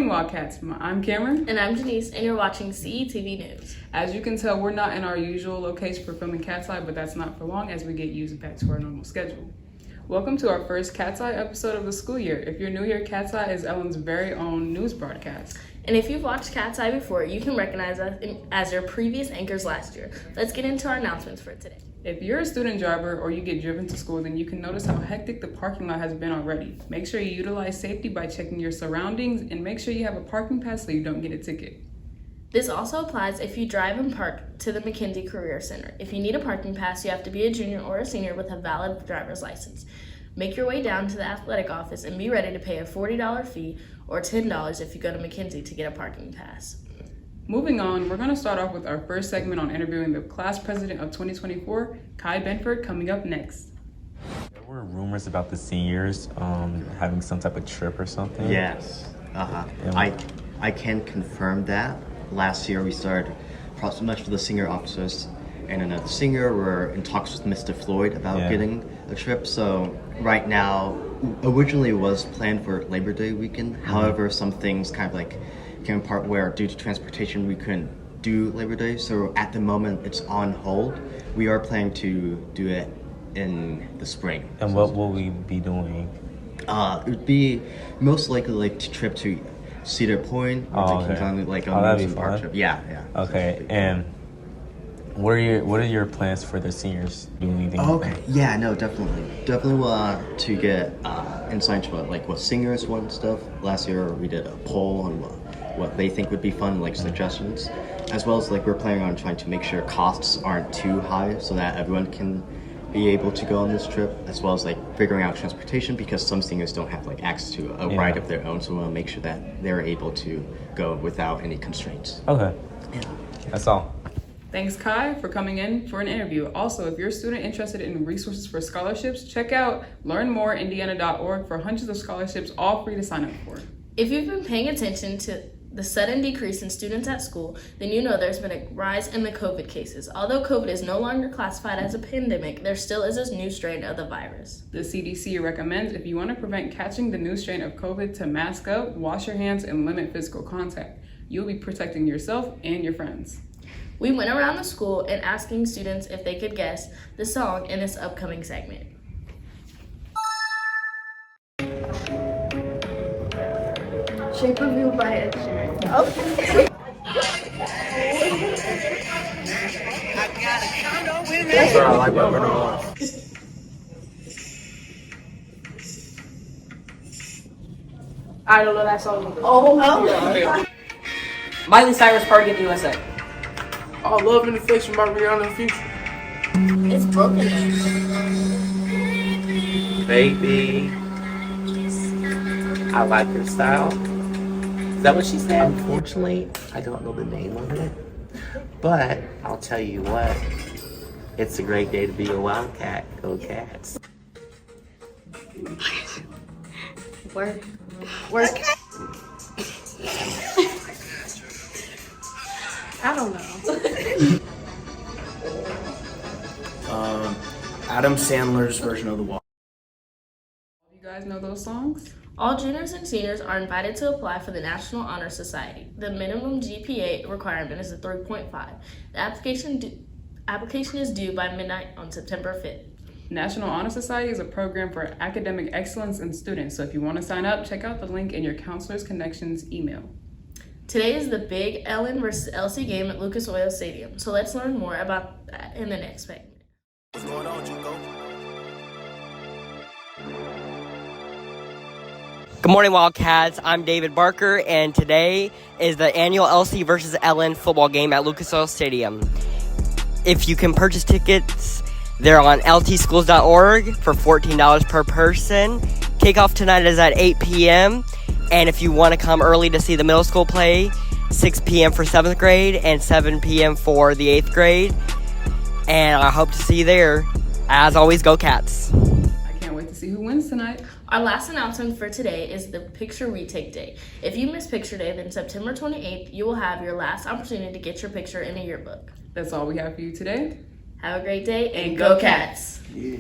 morning, Wildcats. I'm Cameron. And I'm Janice, and you're watching Cetv News. As you can tell, we're not in our usual location for filming Cat's Eye, but that's not for long as we get used back to our normal schedule. Welcome to our first Cat's Eye episode of the school year. If you're new here, Cat's Eye is Ellen's very own news broadcast. And if you've watched Cat's Eye before, you can recognize us as your previous anchors last year. Let's get into our announcements for today. If you're a student driver or you get driven to school, then you can notice how hectic the parking lot has been already. Make sure you utilize safety by checking your surroundings and make sure you have a parking pass so you don't get a ticket. This also applies if you drive and park to the McKenzie Career Center. If you need a parking pass, you have to be a junior or a senior with a valid driver's license. Make your way down to the athletic office and be ready to pay a $40 fee or $10 if you go to McKenzie to get a parking pass. Moving on, we're going to start off with our first segment on interviewing the class president of 2024, Kai Benford, coming up next. There were rumors about the seniors having some type of trip or something. Yes. I can confirm that. Last year we started pretty much for the senior officers, and another senior were in talks with Mr. Floyd about getting a trip. So right now, originally it was planned for Labor Day weekend. However, some things kind of like came apart where due to transportation we couldn't do Labor Day. So at the moment it's on hold. We are planning to do it in the spring. And what will we be doing? It would be most likely like to trip to Cedar Point or like a that'd be park fun. trip. Yeah. Okay, and what are your plans for the seniors? Do anything? Okay. Yeah, no, definitely want to get insights about like what singers want and stuff. Last year we did a poll on what they think would be fun, like suggestions, as well as like we're planning on trying to make sure costs aren't too high so that everyone can be able to go on this trip, as well as like figuring out transportation because some singers don't have like access to a ride of their own, so we want to make sure that they're able to go without any constraints. Okay. Yeah. That's all. Thanks, Kai, for coming in for an interview. Also, if you're a student interested in resources for scholarships, check out learnmoreindiana.org for hundreds of scholarships, all free to sign up for. If you've been paying attention to the sudden decrease in students at school, then you know there's been a rise in the COVID cases. Although COVID is no longer classified as a pandemic, there still is this new strain of the virus. The CDC recommends if you want to prevent catching the new strain of COVID to mask up, wash your hands, and limit physical contact. You'll be protecting yourself and your friends. We went around the school and asking students if they could guess the song in this upcoming segment. Shape of You by Ed Sheeran. Okay. That's what I like about Bruno. I don't know that song. Oh. Miley Cyrus Party in the USA. Oh, Love and Affection by Rihanna and Future. It's broken. Baby, I like your style. Is that what she said? Unfortunately, I don't know the name of it. But I'll tell you what, it's a great day to be a Wildcat. Go Cats. Work. I don't know. Adam Sandler's version of The Wall. You guys know those songs? All juniors and seniors are invited to apply for the National Honor Society. The minimum GPA requirement is a 3.5. The application is due by midnight on September 5th. National Honor Society is a program for academic excellence in students. So if you want to sign up, check out the link in your Counselor's Connections email. Today is the big Ellen versus Elsie game at Lucas Oil Stadium. So let's learn more about that in the next segment. Good morning, Wildcats. I'm David Barker, and today is the annual LC versus Ellen football game at Lucas Oil Stadium. If you can purchase tickets, they're on ltschools.org for $14 per person. Kickoff tonight is at 8 p.m., and if you want to come early to see the middle school play, 6 p.m. for 7th grade and 7 p.m. for the 8th grade. And I hope to see you there. As always, go Cats. I can't wait to see who wins tonight. Our last announcement for today is the Picture Retake Day. If you miss Picture Day, then September 28th, you will have your last opportunity to get your picture in a yearbook. That's all we have for you today. Have a great day and go Cats! Yeah.